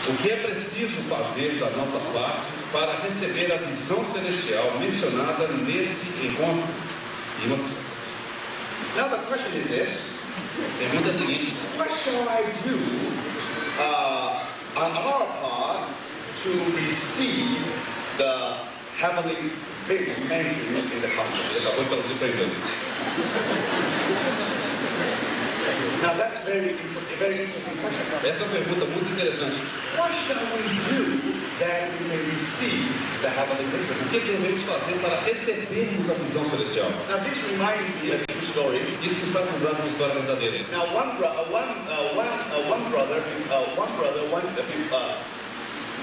O que é preciso fazer da nossa parte para receber a visão celestial mencionada nesse encontro? E você? Now the question is this: Pergunta é a seguinte: what shall I do on our part to receive the heavenly big mansion in the country? Ele acabou de traduzir para inglês. Now that's very interesting question. Essa é uma pergunta muito interessante. What shall we do that we may receive the heavenly O vision? que devemos fazer para recebermos a visão celestial? Now this reminds me of a true story. Isso nos faz lembrar de uma história verdadeira. Now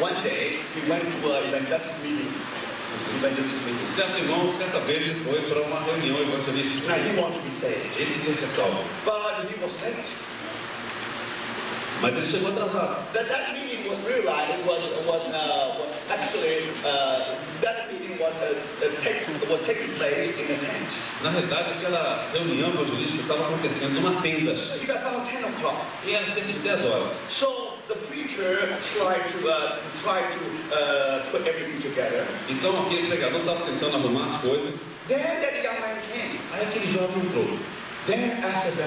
one day he went to an evangelist meeting. Certo irmão, certa vez ele foi para uma reunião evangelística. Now he wanted to be saved, Ele queria ser salvo, but he was late. mas ele chegou atrasado. That meeting was realized that meeting was taking place in a tent. Na realidade, aquela reunião evangelística estava acontecendo numa tenda. It's about 10 o'clock. E era cerca de 10 horas. So the preacher tried to put everything together. Então aquele pregador estava tentando arrumar as coisas. Then that young man came. Aí aquele jovem entrou. Then asked the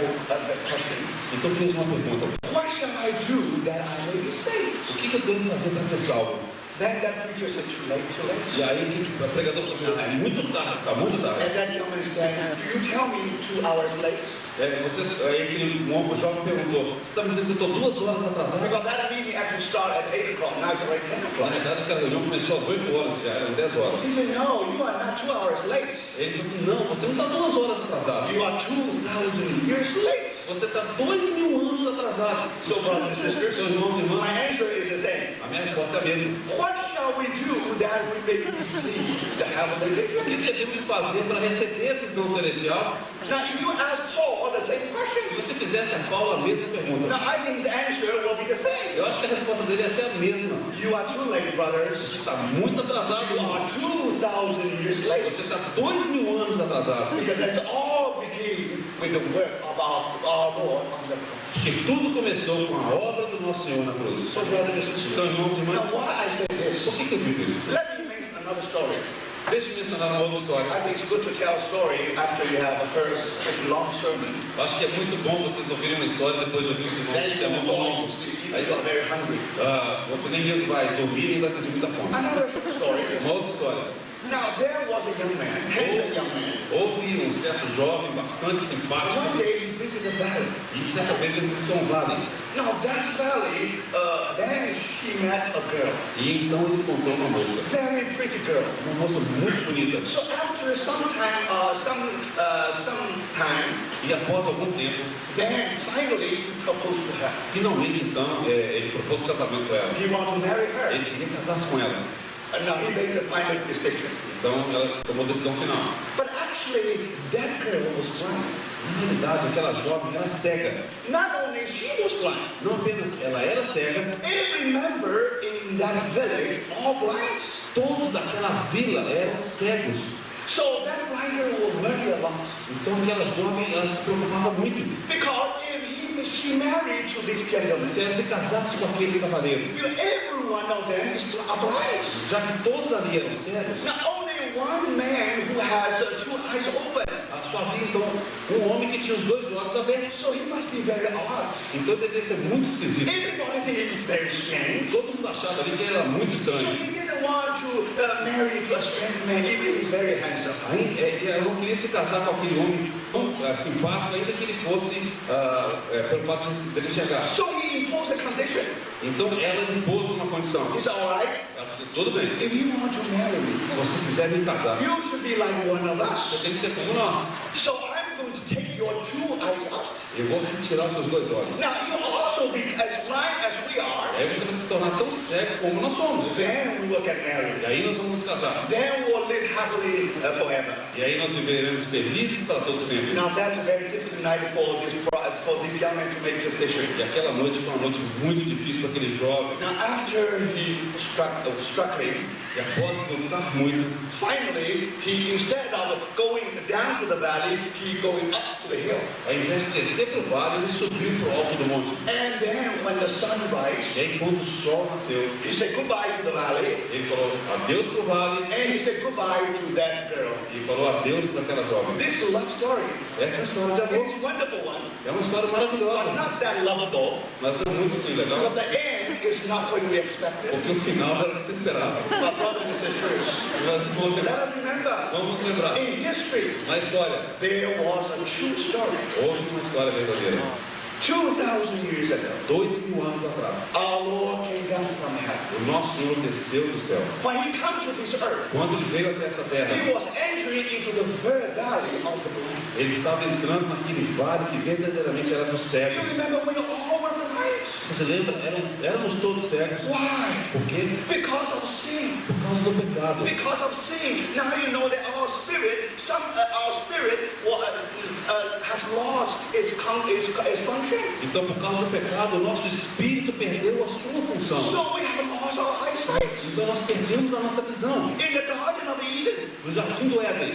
question: Então fez uma pergunta: what shall I do that I may be saved? o que eu devo fazer para ser salvo? Then that preacher said, too late, too late. E aí o pregador falou assim: é muito tarde, está muito tarde. And that young man said, do you tell me 2 hours late? Aí aquele jovem perguntou: você está me dizendo que eu estou 2 horas atrasado? Because that meeting actually started at 8 o'clock, now it's already 10 Na o'clock. verdade, aquela reunião começou às 8 horas, já eram 10 horas. He said, no, you are not 2 hours late. Ele falou assim: não, você não está 2 horas atrasado. You are 2,000 years late. Você está 2.000 anos atrasado. So, brothers and sisters, Seus irmãos e irmãs, my answer is the same. a minha resposta é a mesma. What shall we do that we may receive the heavenly O que vision? devemos fazer para receber a visão celestial? Now, if you ask Paul the same Se question, você fizesse a Paulo a mesma pergunta, now I think his answer will be the same. eu acho que a resposta dele ia ser a mesma. You are too late, brothers. Você está muito atrasado, You are irmão. 2,000 years late. Você está 2.000 anos atrasado. Because that's all began with the work of our Lord on the cross. Que tudo começou com a obra do nosso Senhor na cruz. So, brothers and sisters, Então, irmãos e now irmãs, why I say this? por que eu digo isso? Let me mention another story. Deixa eu mencionar uma outra história. I think it's good to tell a story after you have heard such a long sermon. Eu acho que é muito bom vocês ouvirem uma história depois de ouvir o sermão. Then Isso you é will muito go longo. home to sleep. You are very hungry. Você nem mesmo vai dormir nem vai sentir muita fome. Another story. Uma outra história. Now there was a young man, handsome young man. Houve um certo jovem bastante simpático. One day he visited a valley. E certa vez ele visitou um vale. Now that valley, then he met a girl, E então ele encontrou uma moça. very pretty girl. Uma moça muito bonita. So after some time, E após algum tempo, then finally he proposed to her. finalmente então, ele propôs casamento para ela. He wanted to marry her. Ele queria casar-se com ela. And now he made the final decision. Então ela tomou a decisão final. But actually, that girl was blind. Na realidade, aquela jovem era cega. Not only she was blind, Não apenas ela era cega, every member in that village all blind. todos daquela vila eram cegos. So that blind girl was very a lot. Então aquela jovem ela se preocupava muito. Because if she married to this gentleman, Se ela se casasse com aquele cavaleiro, every one of them is blind. já que todos ali eram cegos, Now only one man who has 2 eyes open. só havia então um homem que tinha os 2 olhos abertos. So he must be very odd. Então devia ser muito esquisito. Everybody thinks he's very strange. Todo mundo achava ali que ele era muito So estranho. he didn't want to marry to a strange man, even he's very handsome. Aí ela não queria se casar com aquele homem tão simpático, ainda que ele fosse pelo fato dele chegar. So he imposed a condition. Então ela impôs uma condição. He said, all right, Ela disse: tudo bem, if you want to marry me, se você quiser me casar, you should be like one of você us. tem que ser como nós. So I'm going to take your 2 eyes out. Eu vou retirar os seus 2 olhos. Now you also be as blind as we are. Aí você vai se tornar tão cego como nós somos. Then we will get married. E aí nós vamos nos casar. Then we will live happily forever. E aí nós viveremos felizes para todo sempre. Now that's a very difficult night for for this young man to make a decision. E aquela noite foi uma noite muito difícil para aquele jovem. Now, after he struggling, E após lutar muito, finally, he instead of going down to the valley, he going up to the hill. ao invés de descer para o vale, ele subiu para o alto do monte. And then, when the sun E rise, aí, quando o sol nasceu, he said goodbye to the valley, ele falou adeus para o vale and he said goodbye to that girl. e falou adeus para aquela jovem. This is a love story. Essa é a história de amor. It's a wonderful one, É uma história but maravilhosa, not that lovable. mas não é muito sim legal, Because the end is not what we expected. porque o final era o que se esperava. My brothers and sisters, Mas vamos let lembrar, us remember, vamos lembrar, in history, na história, there was a true story. houve uma história verdadeira. 2,000 years ago, 2000 anos atrás, our Lord came down from heaven. o nosso Senhor desceu do céu. When he came to this earth, Quando ele veio até essa terra, he was entering into the very valley of the blind. ele estava entrando naquele vale que verdadeiramente era dos You cegos. remember we all were blind? Você se lembra? Éramos todos cegos. Why? Por quê? Because of sin. Por causa do pecado. Because of sin. Now you know that our spirit, has lost its function. Então, por causa do pecado, o nosso espírito perdeu a sua função. So we have lost our eyesight. Então, nós perdemos a nossa visão. In the Garden of Eden, No jardim do Éden,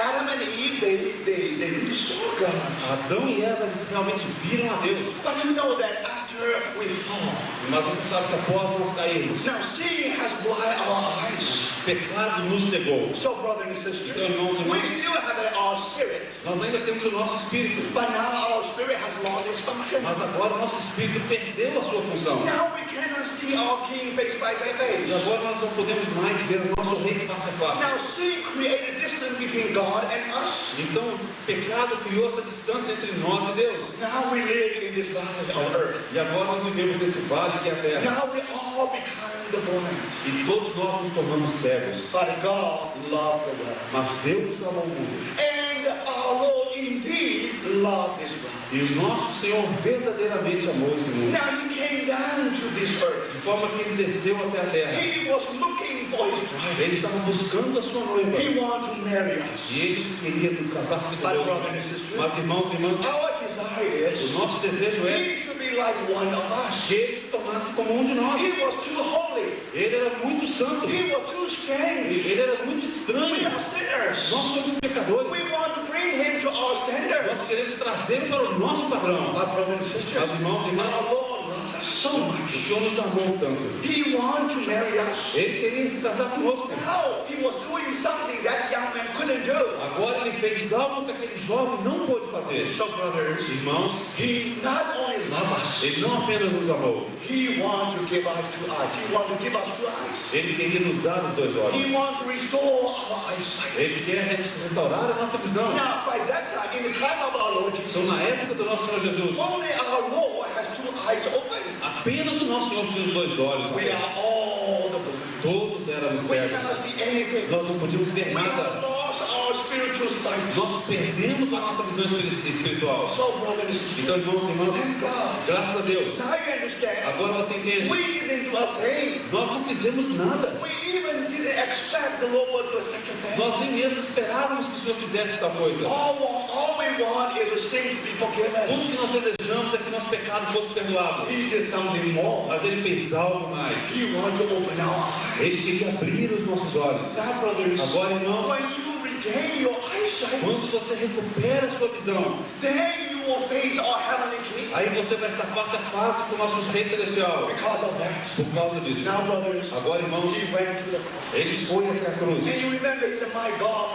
Adam and Eve, they really saw God. Adão e Eva, eles realmente viram a Deus. But you know that after we fall, Mas você sabe que após nós cairmos, now sin has blinded our eyes. o pecado nos cegou. So, brothers and sisters, Então, irmãos e we irmãs, still have our spirit, nós ainda temos o nosso espírito. but now our spirit has lost its function. Mas agora o nosso espírito perdeu a sua função. Now we cannot see our King face by face. E agora nós não podemos mais ver o nosso rei face a face. Now sin created distance between God and us. Então o pecado criou essa distância entre nós e Deus. Now we live in this valley of earth. E agora nós vivemos nesse vale que é a terra. Now we all become the blind. E todos nós nos tornamos cegos. But God loved the world. Mas Deus amou o mundo. And our Lord indeed loved this world. E o nosso Senhor verdadeiramente amou esse mundo. Now he came down to this earth. De forma que ele desceu até a terra. He was looking for his bride. Ele estava buscando a sua noiva. He wanted to marry us. E ele queria casar-se com But Deus. brothers and sisters, Mas irmãos e irmãs, our desire o is nosso desejo é he should be like one of us. que ele se tornasse como um de nós. He was too holy. Ele era muito santo. He was too strange. Ele era muito We estranho. are sinners. Nós somos pecadores. We want to bring him to our standard. Nós queremos trazê-lo para o nosso padrão. My brothers and sisters, Mas irmãos e irmãs, our Lord loves us so o much. Senhor nos amou tanto. He wants to marry us. Ele queria se casar conosco. Now he was doing something that young man couldn't do. Agora ele fez algo que aquele jovem não pôde fazer. So brothers, Irmãos, he not only loves us, ele não apenas nos amou, he wants to give us two eyes. He wants to give us two eyes. ele queria nos dar os dois olhos. He wants to restore our eyesight. Ele quer restaurar a nossa visão. Now by that time, in the time of our Lord Então, Jesus, na época do nosso Senhor Jesus, only our Lord has two eyes open. apenas o nosso Senhor tinha os dois olhos. We are all the blind. Todos éramos We cegos. cannot see anything. Nós não podíamos ver We have nada. lost our spiritual sight. Nós perdemos a nossa visão espiritual. So brothers, Então, irmãos e irmãs, thank God. graças a Deus, Now you understand. agora você entende. We didn't do a thing. Nós não fizemos nada. We even didn't expect the Lord would do such a thing. Nós nem mesmo esperávamos que o Senhor fizesse tal coisa. All we want is the sin to be forgiven. Tudo que nós desejamos é que nosso pecado fosse perdoado. He did something more. Mas Ele fez algo mais. He wants to open our eyes. Ele queria abrir os nossos olhos. Now, brothers, Agora, irmão, when you regain your eyesight, quando você recupera a sua visão, then you will face our heavenly King. aí você vai estar face a face com o nosso Rei Celestial. Because of that. Por causa disso. Now, brothers, Agora, irmãos, he went to the cross. ele foi até a cruz. And you remember, he said, my God,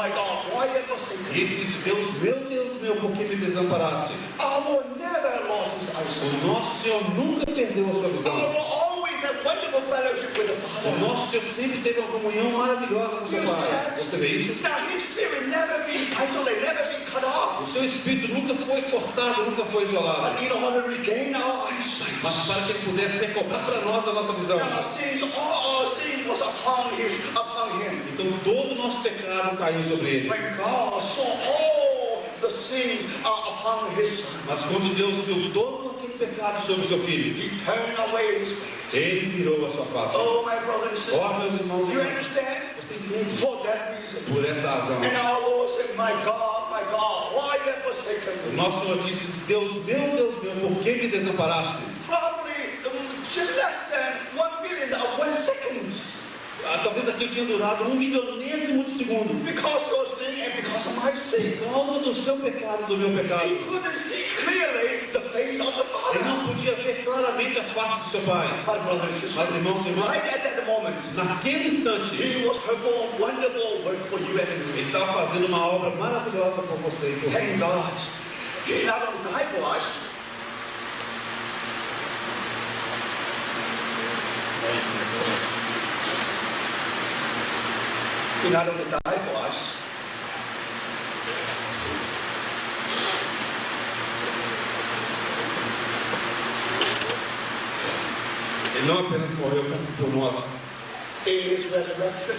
why have you E forsaken me? ele disse: Deus meu, por que me desamparaste? Our Lord never lost his O eyesight. nosso Senhor nunca perdeu a sua Our visão. Lord always had wonderful fellowship with the O Father. nosso Senhor sempre teve uma comunhão maravilhosa com o seu Pai. Você vê isso? Now his spirit never been isolated, never been cut off. O seu espírito nunca foi cortado, nunca foi isolado. But in order to regain our eyesight, Mas para que ele pudesse recobrar para nós a nossa visão. our sins, all our sin was upon him. Então todo o nosso pecado caiu sobre ele. When God saw all the sins upon his son, Mas quando Deus viu todo aquele pecado sobre o seu filho, he turned away his face. ele virou a sua face. Oh, my brother and sister, Ó, meus irmãos e you irmãs, understand? você entende? For that reason. Por essa razão. And our Lord said, my God, my God, why have you forsaken O me? nosso Senhor disse: Deus meu, por que me desamparaste? Probably less than 1 million of 1 second. Talvez aquilo tenha durado 1.000.000º de segundo. Because of your sin and because of my sin. Por causa do seu pecado, do meu He pecado. couldn't see clearly the face of the Ele não Father. podia ver claramente a face do seu pai. My brothers and sisters, Mas irmãos e irmãs, right at that moment, naquele instante, He was performing wonderful work for you and Ele me. estava fazendo uma obra maravilhosa por você e por mim. Thank God. He not only died for us, He not only died for us, Ele não apenas morreu por nós, in His resurrection.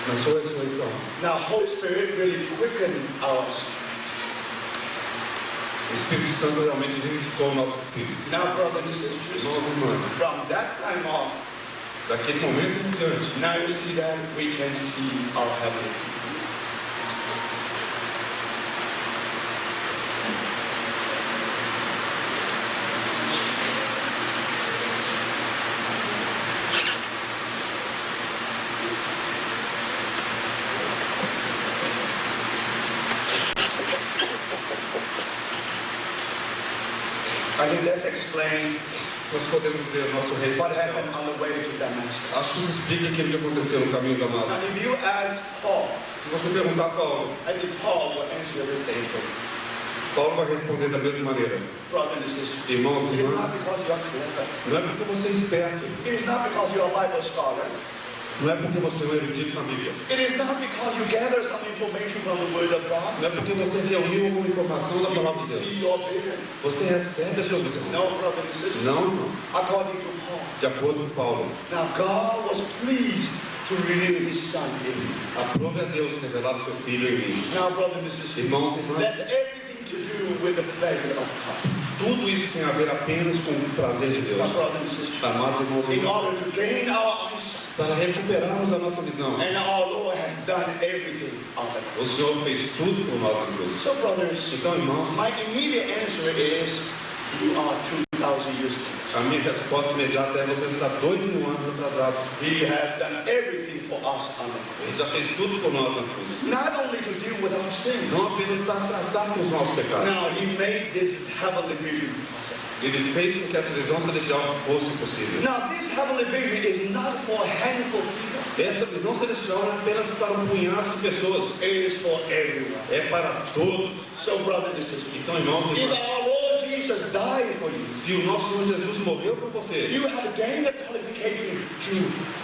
na sua ressurreição. Now, Holy Spirit really quickened ours. O Espírito Santo realmente vivificou o nosso espírito. Now, brothers and sisters, Irmãos e irmãs, from that time on, daquele momento em diante, now you see that we can see our heavenly. I think let's explain nós podemos ver o nosso rei what celestial. happened on the way to Damascus. Acho que isso explica aquilo que aconteceu no caminho da Now, Damasco. if you ask Paul, Se você perguntar a Paulo, I think Paul will answer the same thing. Paulo vai responder da mesma maneira. Brothers and sisters, Irmãos e it is irmãs, not because you are clever. não é porque você é esperto, It is not because you are a Bible scholar. não é porque você é um erudito na Bíblia, It is not because you gather some information from the Word of God. não é porque você reuniu alguma informação da palavra de You Deus. see your vision. Você recebe a sua visão. No, brothers and sisters. Não, irmão. According to Paul. De acordo com Paulo, Now, God was pleased to reveal His Son in me. aprove a Deus revelar o seu Filho em mim. Now, brothers and sisters, Irmãos e irmãs, that's everything to do with the pleasure of God. tudo isso tem a ver apenas com o prazer de Deus. Now, brothers and sisters, Amados irmãos e in irmãs, order to gain our eyesight, para recuperarmos a nossa visão, and our Lord has done everything on the o cross. Senhor fez tudo por nós na cruz. So, brothers, Então, irmãos, my immediate answer is, you are 2,000 years old. a minha resposta imediata é: você está 2.000 anos atrasado. He has done everything for us on the Ele cross. já fez tudo por nós na cruz. Not only to deal with our sins. Não apenas para tratar com os nossos pecados. Now, He made this heavenly vision possible. Ele fez com que essa visão celestial fosse possível. Now, this heavenly vision is not for a handful of people. Essa visão celestial não é apenas para um punhado de pessoas, It is for everyone. é para todos. So, brothers and sisters, Então, irmãos e if irmãs, our Lord Jesus died for you, se o nosso Senhor Jesus morreu por você, you have gained the qualification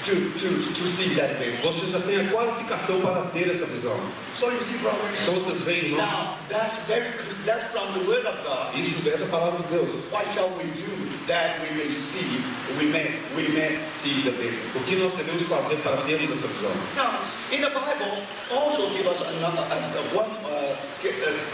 to see that vision. você já tem a qualificação para ter essa visão. So, you see, brothers, Então vocês veem, irmãos, now, that's from the Word of God. isso é da palavra de Deus. What shall we do that we may see, we may see the vision? O que nós devemos fazer para termos essa visão? Now, in the Bible, also give us another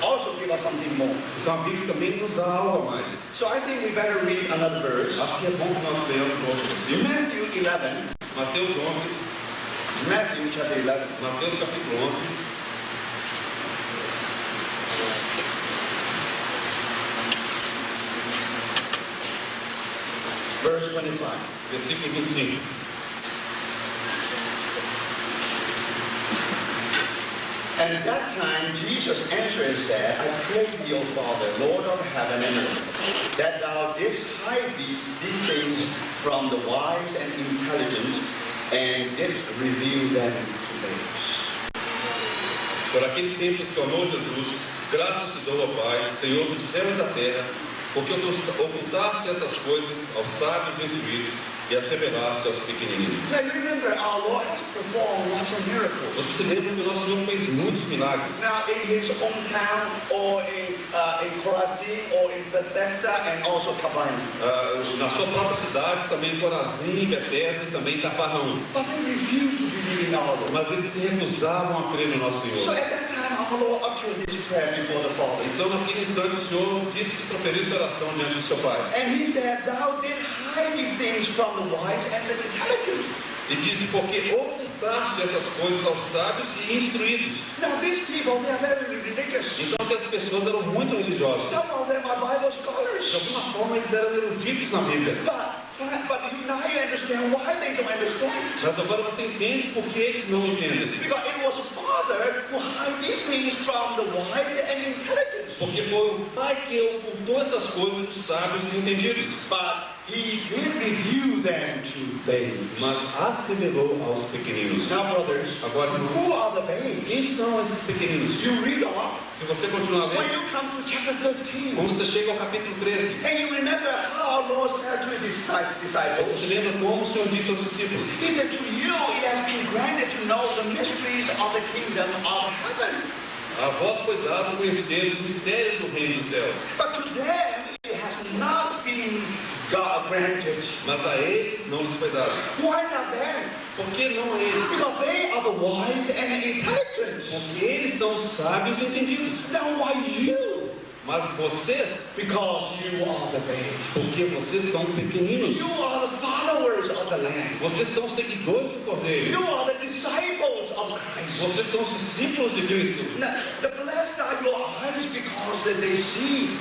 also give us something more. Então a Bíblia também nos dá algo a mais. So I think we better read another verse. Acho que é bom que nós tenhamos outro In versículo. Matthew 11, Mateus 11, Matthew chapter 11, Mateus capítulo 11, verse 25. versículo 25. And at that time Jesus answered and said, I pray thee, O Father, Lord of heaven and earth, that thou didst hide these things from the wise and intelligent, and didst reveal them to babes. Por aquele tempo exclamou Jesus: graças te dou, ó Pai, Senhor do céu e da terra, porque ocultaste estas coisas aos sábios e instruídos e as revelaste aos pequenininhos. Now remember, our Lord has performed lots of miracles. Você se lembra que o nosso Senhor fez muitos milagres? Now in his hometown, or in Chorazin, or in Bethesda, and also Capernaum. Na sua própria cidade, também em Corazim, Betesda e também em Cafarnaum. But they refused to believe in our Lord. Mas eles se recusavam a crer no nosso So Senhor. at that time, our Lord uttered his prayer before the Father. Então, naquele instante, o Senhor disse, proferiu sua oração diante do seu Pai. And he said, thou did hide things from the wise and the intelligent. E disse: porque ocultaste essas coisas aos sábios e instruídos. Now these people, they are very religious. Então aquelas pessoas eram muito religiosas. Some of them are Bible De scholars. alguma forma eles eram eruditos na Bíblia. But now you understand why they don't understand. Mas agora você entende por que eles não entendem. Because it was Father who hid things from the wise and intelligent. Porque foi o Pai que ocultou essas coisas dos sábios e entendidos. But He did reveal them to babes. Mas as revelou aos pequeninos. Now, brothers, Agora, who are the babes? quem são esses pequeninos? You read on. Se você continuar When lendo, you come to chapter 13, quando você chega ao capítulo 13, and you remember how our Lord said to His você disciples, se lembra como o Senhor disse aos discípulos: He said, to you it has been granted to know the mysteries of the kingdom of heaven. a vós foi dado conhecer os mistérios do reino dos céus, But to them it has not been granted. mas a eles não lhes foi dado. Why not them? Por que não a eles? Because they are the wise and intelligent. Porque eles são os sábios e entendidos. Now why you? Mas vocês, Because you are the babes. porque vocês são pequeninos, You are the followers of the Lamb. vocês são seguidores do Cordeiro, You are the disciples of Christ. vocês são os discípulos de Cristo. Now, the blessed are your eyes because that they see.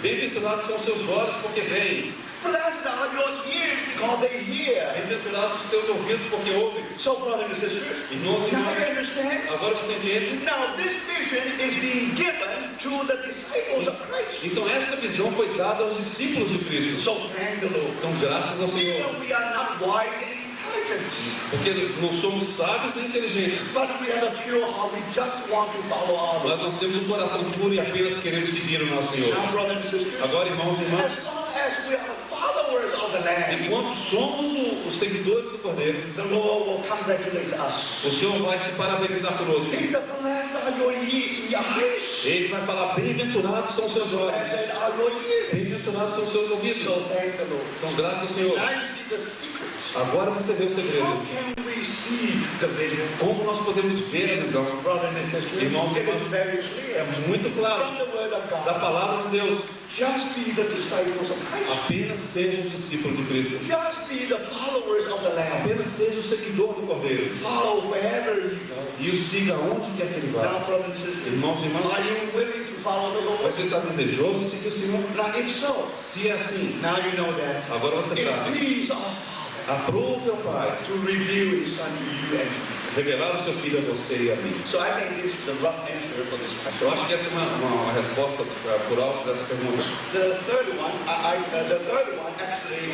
Bem-aventurados são os seus olhos, porque veem. Blessed are your ears because they hear. Bem-aventurados os seus ouvidos, porque ouvem. So, brothers and sisters, Irmãos e now irmãs, you understand? agora você entende? Now, this vision is being given to the disciples of Christ. Então esta visão foi dada aos discípulos de Cristo. So, thank the Lord. Então graças ao Senhor. Even we are not wise and intelligent, Porque não somos sábios nem inteligentes. but we have a pure heart. We just want to follow our Mas Lord. nós temos um coração puro e apenas queremos seguir o nosso Senhor. Now, brothers and sisters, Agora, irmãos e irmãs, as long as we are the followers of the Lamb, enquanto somos os seguidores do Cordeiro, the Lord will congratulate us. o Senhor vai se parabenizar conosco. He said, blessed are your eyes. Ele vai falar: bem-aventurados são os seus olhos, Blessed are your ears. bem-aventurados são os seus ouvidos. So thank the Lord. Então graças ao Senhor. Now you see the secret. Agora você vê o How segredo. can we see the vision? Como nós podemos ver a visão? Brothers and sisters, Irmãos e it is irmãs, very é clear muito claro from the word of da God. palavra de Deus. Just be the disciples of Christ. Apenas seja o discípulo de Cristo. Just be the followers of the Lamb. Apenas seja o seguidor do Cordeiro. Follow wherever you go. E o siga onde quer que ele vá. Now, brothers and sisters, Irmãos e irmãs, are you willing to follow the Lord? você está desejoso de seguir o Senhor? Now, if so, Se é assim, now you know that. agora você It sabe. please our Father Aprove ao Pai to reveal His Son to you and to me. revelar o seu filho a você e a mim. So I think this is the rough answer for this question. Eu acho que essa é uma resposta por alto dessa pergunta. The third one, actually